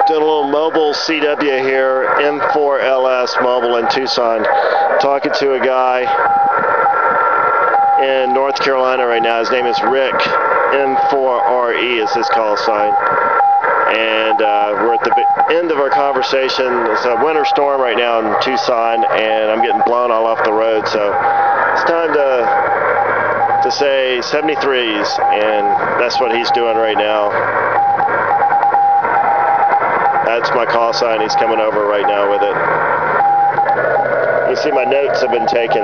Doing a little mobile CW here, N4LS mobile in Tucson. Talking to a guy in North Carolina right now. His name is Rick. N4RE is his call sign. And we're at the end of our conversation. It's a winter storm right now in Tucson, and I'm getting blown all off the road. So it's time to say 73s, and that's what he's doing right now. That's my call sign. He's coming over right now with it. You see my notes have been taken.